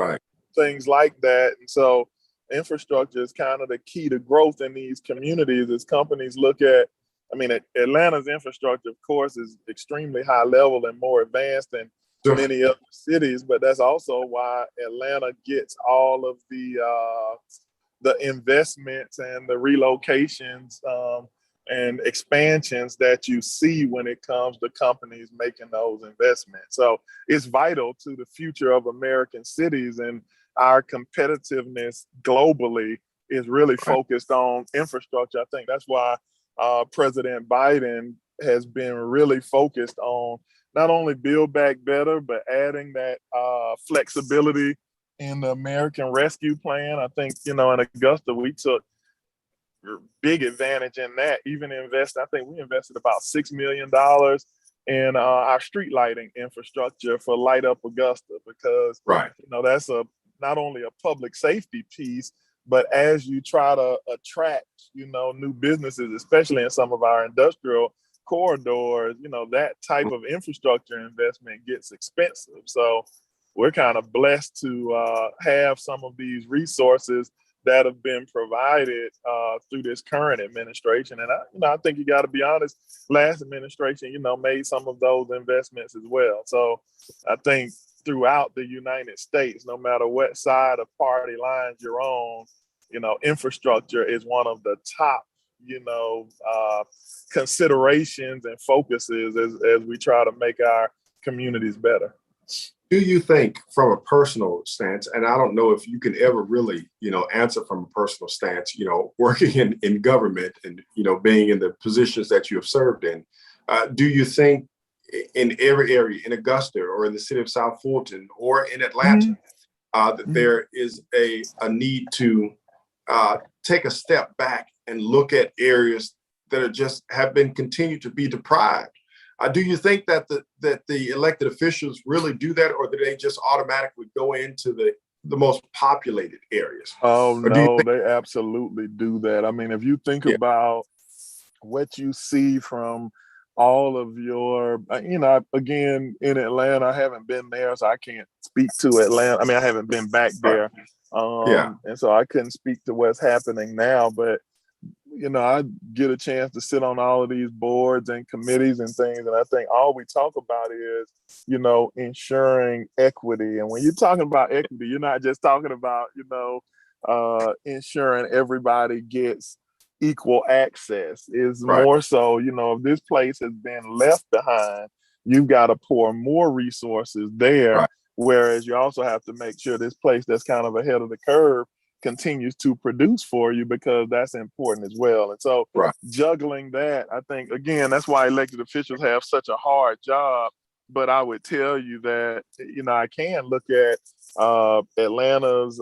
things like that. And so infrastructure is kind of the key to growth in these communities as companies look at, Atlanta's infrastructure, of course, is extremely high level and more advanced than many other cities, but that's also why Atlanta gets all of the investments and the relocations and expansions that you see when it comes to companies making those investments. So it's vital to the future of American cities, and our competitiveness globally is really focused on infrastructure. I think that's why President Biden has been really focused on not only Build Back Better, but adding that flexibility in the American Rescue Plan. I think, in Augusta, we took big advantage in that. I think we invested about $6 million in our street lighting infrastructure for Light Up Augusta, because that's not only a public safety piece, but as you try to attract new businesses, especially in some of our industrial corridors, that type of infrastructure investment gets expensive. So we're kind of blessed to have some of these resources that have been provided through this current administration. And I think you got to be honest, last administration, made some of those investments as well. So I think throughout the United States, no matter what side of party lines you're on, infrastructure is one of the top, considerations and focuses as we try to make our communities better. Do you think, from a personal stance, and I don't know if you can ever really, answer from a personal stance, working in government and, being in the positions that you have served in, do you think in every area, in Augusta or in the city of South Fulton or in Atlanta, that there is a need to take a step back and look at areas that are have been continued to be deprived? Do you think that the elected officials really do that, or do they just automatically go into the most populated areas? Oh, no, they absolutely do that. If you think about what you see from all of your, again, in Atlanta, I haven't been there, so I can't speak to Atlanta. I haven't been back there. And so I couldn't speak to what's happening now, but I get a chance to sit on all of these boards and committees and things. And I think all we talk about is, ensuring equity. And when you're talking about equity, you're not just talking about, ensuring everybody gets equal access. Is Right. more so, if this place has been left behind, you've got to pour more resources there. Right. Whereas you also have to make sure this place that's kind of ahead of the curve continues to produce for you, because that's important as well. And so Right. juggling that, I think, again, that's why elected officials have such a hard job. But I would tell you that, I can look at Atlanta's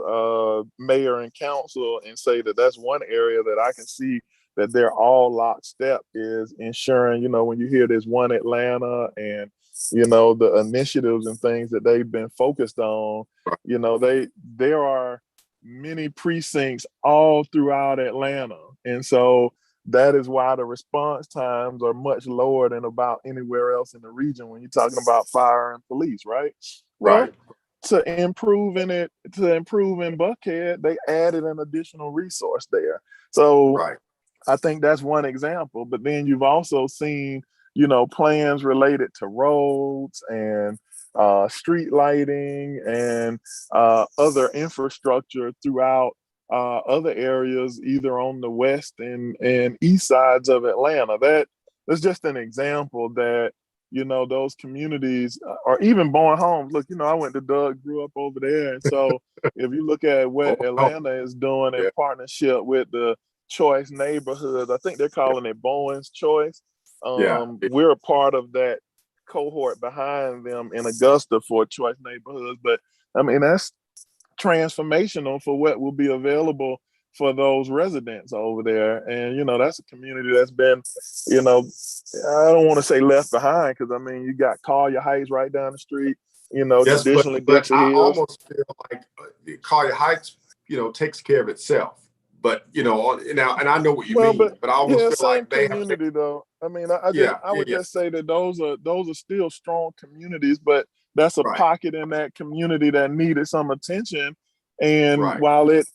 mayor and council and say that that's one area that I can see that they're all lockstep, is ensuring, when you hear this One Atlanta and, the initiatives and things that they've been focused on, there are many precincts all throughout Atlanta. And so that is why the response times are much lower than about anywhere else in the region when you're talking about fire and police, right? Well, Right. to improve in Buckhead, they added an additional resource there. So Right. I think that's one example. But then you've also seen, plans related to roads and street lighting and other infrastructure throughout other areas, either on the west and east sides of Atlanta. That's just an example that, those communities, or even Bourne Homes. Look, I went to Doug, grew up over there. And so if you look at what Atlanta is doing in partnership with the Choice neighborhoods, I think they're calling it Bowen's Choice. We're a part of that cohort behind them in Augusta for Choice neighborhoods. But I mean, that's transformational for what will be available for those residents over there. And, that's a community that's been, I don't want to say left behind, because I mean, you got Collier Heights right down the street, Yes, traditionally but Dixie I Hills. almost feel like Collier Heights, takes care of itself. But now, and I know what you mean, but I almost feel same like they have. community though. I mean, I would Yeah. just say that those are still strong communities, but that's a Right. pocket in that community that needed some attention. And Right. while it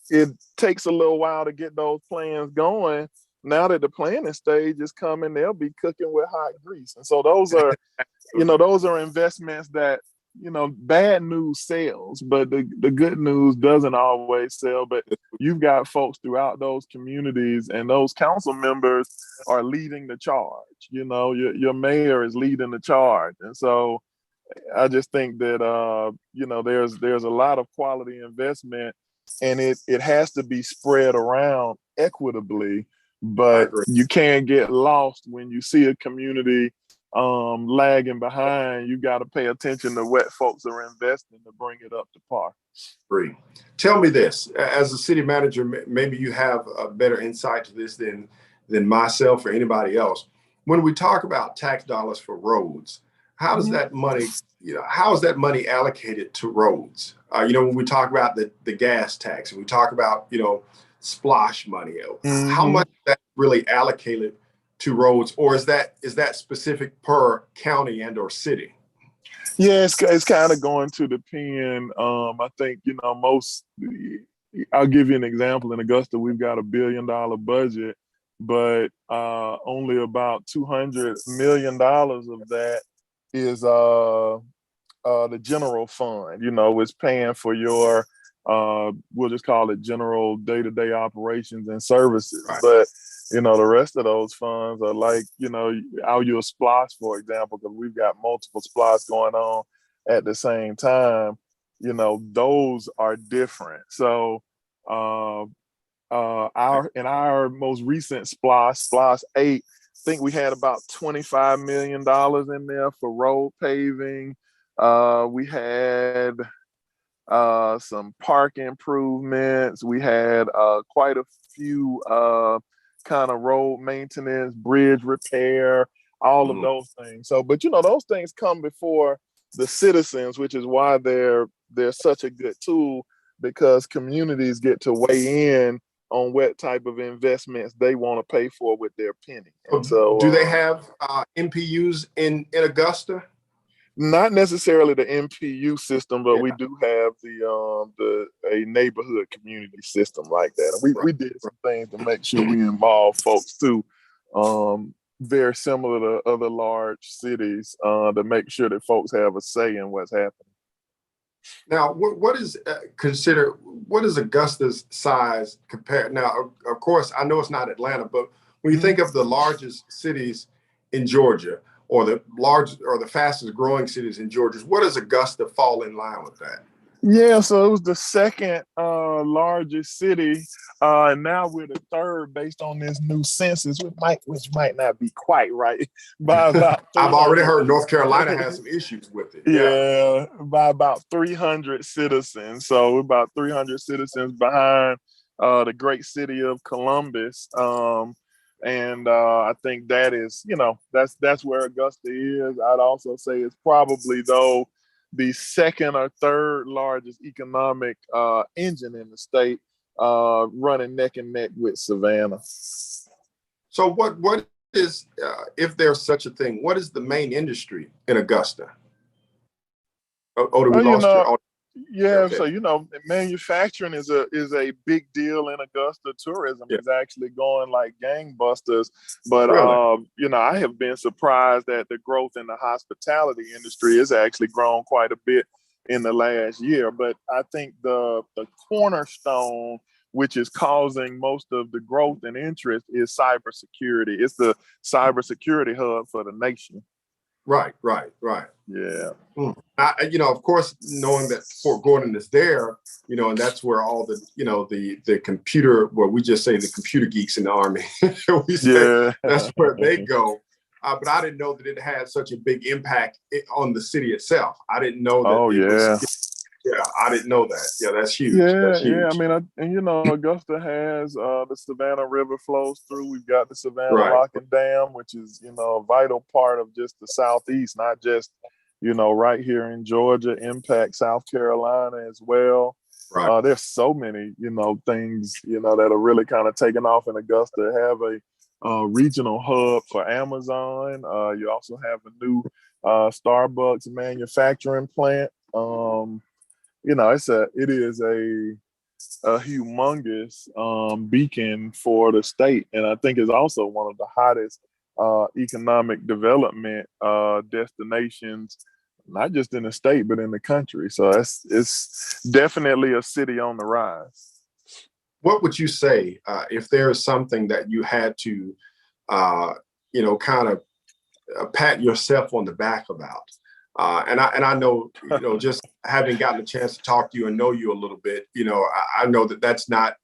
takes a little while to get those plans going, now that the planning stage is coming, they'll be cooking with hot grease. And so those are, those are investments that, bad news sells, but the good news doesn't always sell. But you've got folks throughout those communities, and those council members are leading the charge. Your mayor is leading the charge. And so I just think that there's a lot of quality investment, and it has to be spread around equitably. But you can't get lost when you see a community lagging behind. You got to pay attention to what folks are investing to bring it up to par. Agree. Tell me this, as a city manager, maybe you have a better insight to this than myself or anybody else. When we talk about tax dollars for roads, how does that money, how is that money allocated to roads? When we talk about the gas tax, and we talk about, splosh money, how much is that really allocated to roads, or is that specific per county and or city? Yeah, it's kind of going to depend. I think, I'll give you an example. In Augusta, we've got $1 billion budget, but only about $200 million of that is the general fund. It's paying for your, we'll just call it general day-to-day operations and services. Right. But the rest of those funds are like, I'll use SPLOST, for example, because we've got multiple SPLOST going on at the same time. Those are different. So our most recent SPLOST 8, I think we had about $25 million in there for road paving. We had some park improvements. We had quite a few kind of road maintenance, bridge repair, all of those things. So, but those things come before the citizens, which is why they're such a good tool, because communities get to weigh in on what type of investments they want to pay for with their penny. And so, do they have NPUs in Augusta? Not necessarily the MPU system, but we do have a neighborhood community system like that. And we did some things to make sure we involve folks too, very similar to other large cities, to make sure that folks have a say in what's happening. Now, what is what is Augusta's size compared? Now, of course, I know it's not Atlanta, but when you think of the largest cities in Georgia, or the fastest growing cities in Georgia, what does Augusta fall in line with that? Yeah, so it was the second largest city, and now we're the third based on this new census, which might not be quite right by about. I've already heard North Carolina has some issues with it. Yeah, by about 300 citizens. So we're about 300 citizens behind the great city of Columbus. And I think that is, that's where Augusta is. I'd also say it's probably, though, the second or third largest economic engine in the state, running neck and neck with Savannah. So what is, if there's such a thing, what is the main industry in Augusta? Odie, we lost your. Yeah, so manufacturing is a big deal in Augusta. Tourism is actually going like gangbusters. But really? I have been surprised that the growth in the hospitality industry has actually grown quite a bit in the last year. But I think the cornerstone, which is causing most of the growth and interest, is cybersecurity. It's the cybersecurity hub for the nation. Right. Yeah. Of course, knowing that Fort Gordon is there, and that's where all the, the computer, well, we just say the computer geeks in the Army, we say that's where they go. But I didn't know that it had such a big impact on the city itself. I didn't know that. I didn't know that. Yeah, that's huge. That's huge. I mean, Augusta has the Savannah River flows through. We've got the Savannah Lock and Dam, which is, a vital part of just the Southeast, not just, right here in Georgia, impact South Carolina as well. Right. There's so many, things, that are really kind of taking off in Augusta. Have a regional hub for Amazon. You also have a new Starbucks manufacturing plant. It is a humongous beacon for the state, and I think it's also one of the hottest economic development destinations, not just in the state but in the country. So it's definitely a city on the rise. What would you say if there is something that you had to, kind of pat yourself on the back about? And I know, just having gotten a chance to talk to you and know you a little bit, I know that that's not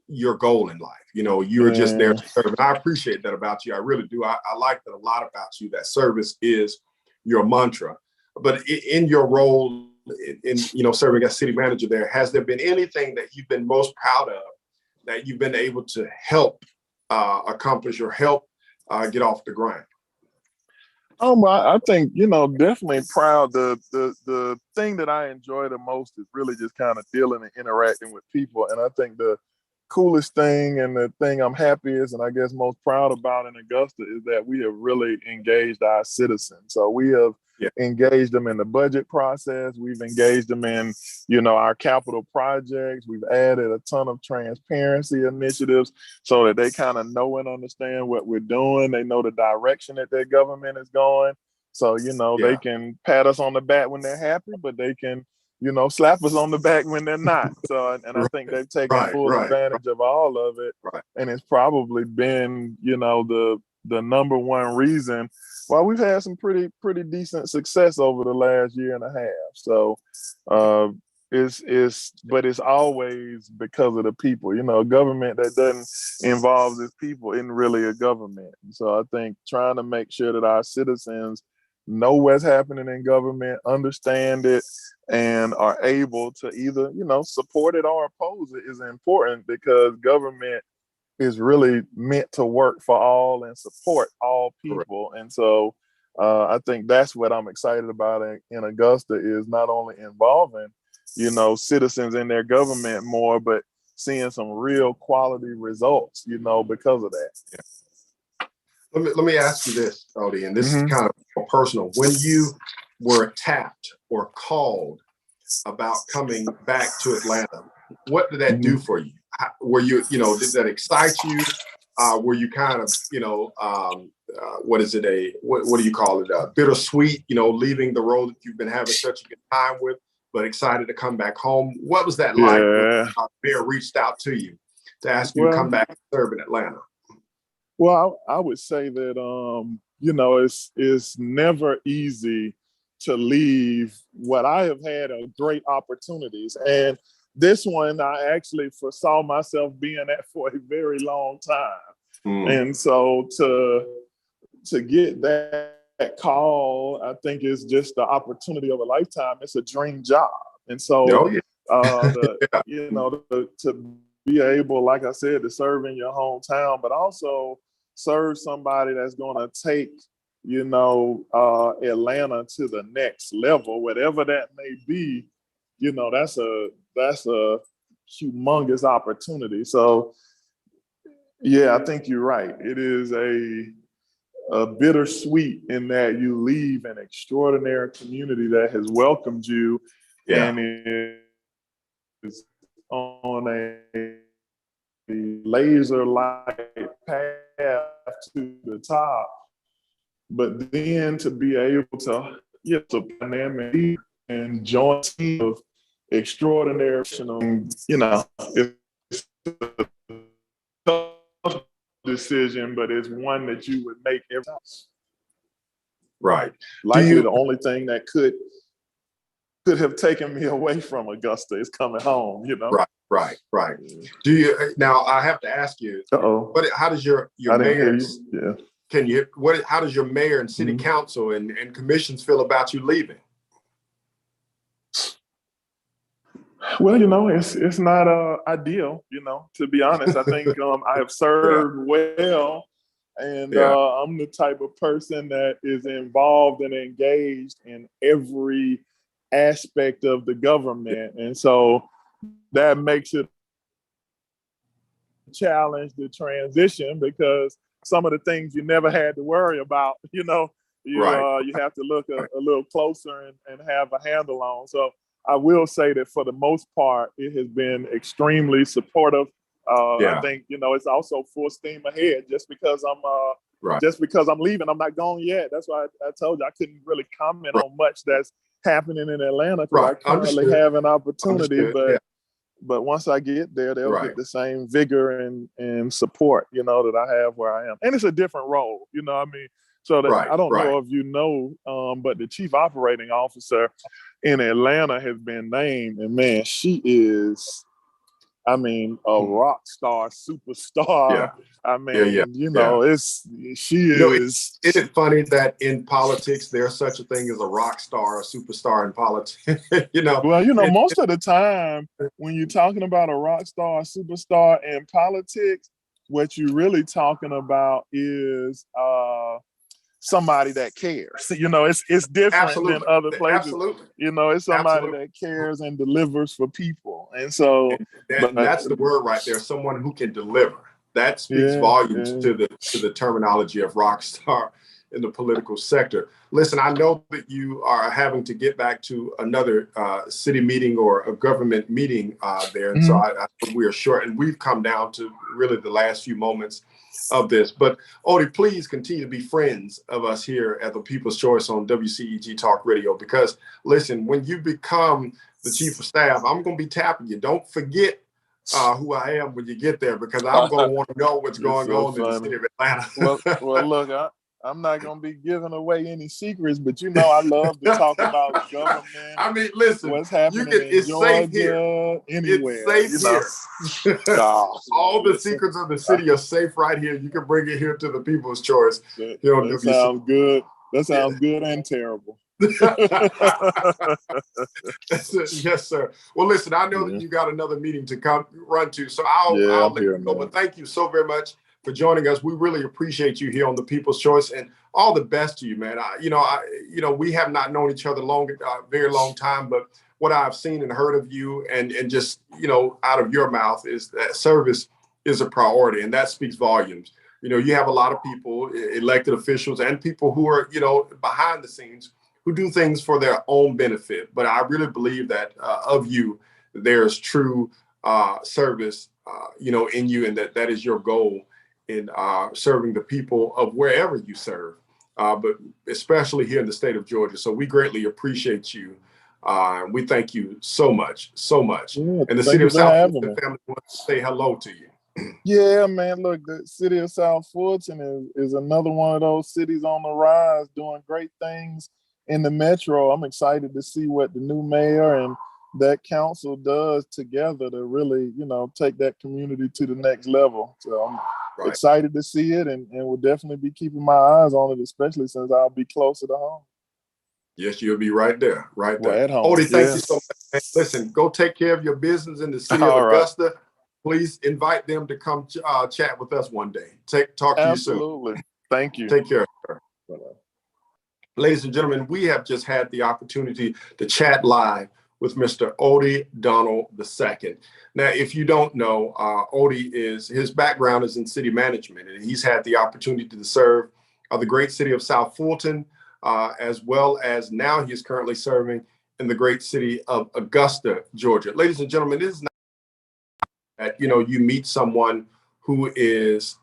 your goal in life. You're just there to serve. And I appreciate that about you. I really do. I like that a lot about you, that service is your mantra. But in your role in serving as city manager there, has there been anything that you've been most proud of that you've been able to help accomplish or help get off the ground? I think, definitely proud. The thing that I enjoy the most is really just kind of dealing and interacting with people. And I think the coolest thing and the thing I'm happiest and I guess most proud about in Augusta is that we have really engaged our citizens. So we have engaged them in the budget process. We've engaged them in, our capital projects. We've added a ton of transparency initiatives so that they kind of know and understand what we're doing. They know the direction that their government is going. So, they can pat us on the back when they're happy, but they can, slap us on the back when they're not. So, and I think they've taken full advantage of all of it. Right. And it's probably been, the number one reason why we've had some pretty decent success over the last year and a half. So it's always because of the people. A government that doesn't involve its people isn't really a government. And so I think trying to make sure that our citizens know what's happening in government, understand it, and are able to either, support it or oppose it is important, because government is really meant to work for all and support all people. Correct. And so I think that's what I'm excited about in Augusta, is not only involving, citizens in their government more, but seeing some real quality results, because of that. Yeah. Let me ask you this, Odie, and this is kind of personal. When you were tapped or called about coming back to Atlanta, what did that do for you? Were you, did that excite you? Were you kind of, what is it? What do you call it? Bittersweet, leaving the role that you've been having such a good time with, but excited to come back home. What was that like when Mayor reached out to you to ask you to come back and serve in Atlanta? Well, I would say that, it's never easy to leave what I have had great opportunities. And this one, I actually foresaw myself being at for a very long time. And so to get that call, I think is just the opportunity of a lifetime. It's a dream job. And so, to be able, like I said, to serve in your hometown, but also serve somebody that's going to take, Atlanta to the next level, whatever that may be, that's a humongous opportunity. So, yeah, I think you're right. It is a bittersweet in that you leave an extraordinary community that has welcomed you and is on a laser-like path to the top. But then to be able to dynamic and join a team of extraordinary, it's a tough decision, but it's one that you would make every time. Right. Likely the only thing that could have taken me away from Augusta is coming home, Right. Do you, now I have to ask you, how does your mayor, how does your mayor and city council and commissions feel about you leaving? Well, it's not ideal, to be honest. I think I have served well, and I'm the type of person that is involved and engaged in every aspect of the government. And so that makes it a challenge to transition, because some of the things you never had to worry about, you have to look a little closer and have a handle on. So I will say that for the most part, it has been extremely supportive. I think, it's also full steam ahead. Just because I'm leaving, I'm not gone yet. That's why I told you I couldn't really comment on much that's happening in Atlanta, because I currently have an opportunity. But once I get there, they'll get the same vigor and support, that I have where I am. And it's a different role, So that I don't know if but the chief operating officer in Atlanta has been named, and man, she is, a rock star, superstar. Is. Isn't it funny that in politics there's such a thing as a rock star, a superstar in politics? Well, most of the time when you're talking about a rock star, a superstar in politics, what you're really talking about is somebody that cares. It's different than other places. It's somebody that cares and delivers for people. And so that's the word right there, someone who can deliver. That speaks volumes to the terminology of rock star in the political sector. Listen, I know that you are having to get back to another city meeting or a government meeting there. And so we are short, and we've come down to really the last few moments of this. But Odie, please continue to be friends of us here at the People's Choice on WCEG Talk Radio, because listen, when you become the chief of staff, I'm going to be tapping you. Don't forget who I am when you get there, because I'm going to want to know what's going on in the city of Atlanta. well, look, I'm not going to be giving away any secrets, but I love to talk about government. Listen, what's happening it's in Georgia, safe here. Anywhere. It's safe here. All the secrets of the city are safe right here. You can bring it here to the People's Choice. That sounds good. That sounds good and terrible. Yes, sir. Well, listen, I know that you got another meeting to run to, so I'll let you go. But thank you so very much for joining us. We really appreciate you here on the People's Choice, and all the best to you, man. We have not known each other very long time, but what I've seen and heard of you, and just out of your mouth, is that service is a priority, and that speaks volumes. You have a lot of people, elected officials, and people who are behind the scenes, who do things for their own benefit. But I really believe that of you, there's true service, in you, and that is your goal in serving the people of wherever you serve, but especially here in the state of Georgia. So we greatly appreciate you. We thank you so much, so much. Yeah, And the thank city you of for South having Fulton me. family wants to say hello to you. Yeah, man. Look, the city of South Fulton is another one of those cities on the rise, doing great things in the metro. I'm excited to see what the new mayor and that council does together to really, take that community to the next level. So I'm Right. excited to see it, and we'll definitely be keeping my eyes on it, especially since I'll be closer to home. Yes, you'll be right there, right Well, there. at home. Odie, thank Yeah. you so much, man. Listen, go take care of your business in the city of All right. Augusta. Please invite them to come chat with us one day. Talk to you soon. Absolutely. Thank you. Take care. Ladies and gentlemen, we have just had the opportunity to chat live with Mr. Odie Donald II. Now, if you don't know, his background is in city management, and he's had the opportunity to serve the great city of South Fulton, as well as now he is currently serving in the great city of Augusta, Georgia. Ladies and gentlemen, this is not that, you meet someone who is,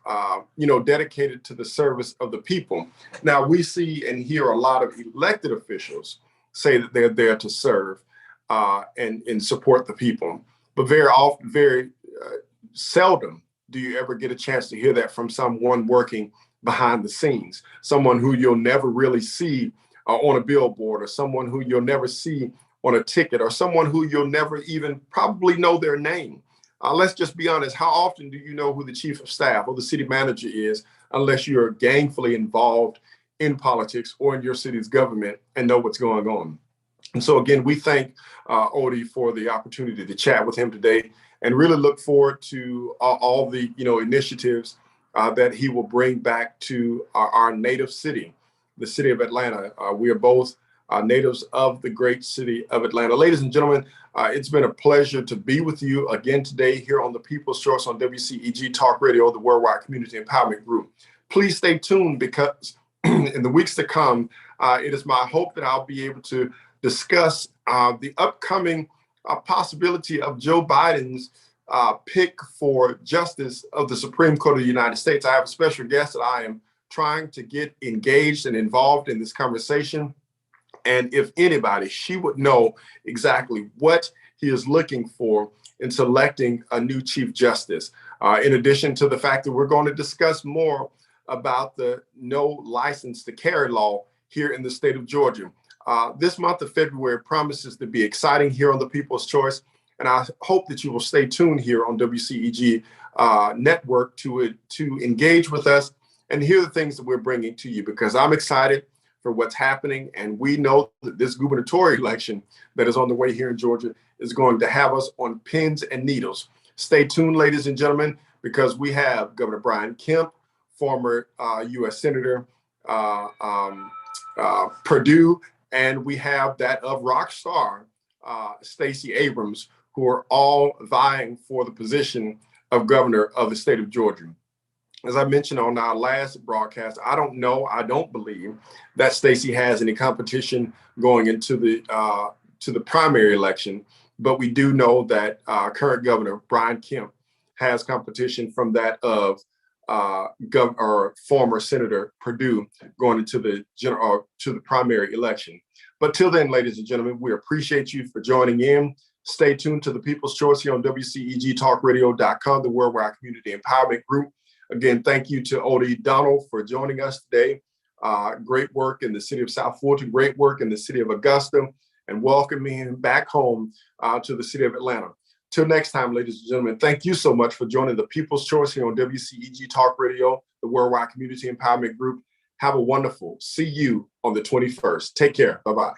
dedicated to the service of the people. Now, we see and hear a lot of elected officials say that they're there to serve and support the people. But very seldom do you ever get a chance to hear that from someone working behind the scenes, someone who you'll never really see on a billboard, or someone who you'll never see on a ticket, or someone who you'll never even probably know their name. Let's just be honest. How often do you know who the chief of staff or the city manager is unless you're gainfully involved in politics or in your city's government and know what's going on? And so again, we thank Odie for the opportunity to chat with him today, and really look forward to all the initiatives that he will bring back to our native city, the city of Atlanta. We are both natives of the great city of Atlanta. Ladies and gentlemen, it's been a pleasure to be with you again today here on the People's Choice on WCEG Talk Radio, the Worldwide Community Empowerment Group. Please stay tuned, because in the weeks to come, it is my hope that I'll be able to discuss the upcoming possibility of Joe Biden's pick for Justice of the Supreme Court of the United States. I have a special guest that I am trying to get engaged and involved in this conversation. And if anybody, she would know exactly what he is looking for in selecting a new Chief Justice. In addition to the fact that we're going to discuss more about the no license to carry law here in the state of Georgia. This month of February promises to be exciting here on the People's Choice, and I hope that you will stay tuned here on WCEG Network to engage with us and hear the things that we're bringing to you, because I'm excited for what's happening, and we know that this gubernatorial election that is on the way here in Georgia is going to have us on pins and needles. Stay tuned, ladies and gentlemen, because we have Governor Brian Kemp, former U.S. Senator Perdue, and we have that of rock star Stacey Abrams, who are all vying for the position of governor of the state of Georgia. As I mentioned on our last broadcast, I don't believe that Stacey has any competition going into the primary election, but we do know that current Governor Brian Kemp has competition from that of former Senator Perdue going into the primary election. But till then, ladies and gentlemen, we appreciate you for joining in. Stay tuned to the People's Choice here on WCEGTalkRadio.com, the Worldwide Community Empowerment Group. Again, thank you to Odie Donald for joining us today. Great work in the city of South Fulton, great work in the city of Augusta, and welcoming him back home to the city of Atlanta. Till next time, ladies and gentlemen, thank you so much for joining the People's Choice here on WCEG Talk Radio, the Worldwide Community Empowerment Group. Have a wonderful. See you on the 21st. Take care. Bye-bye.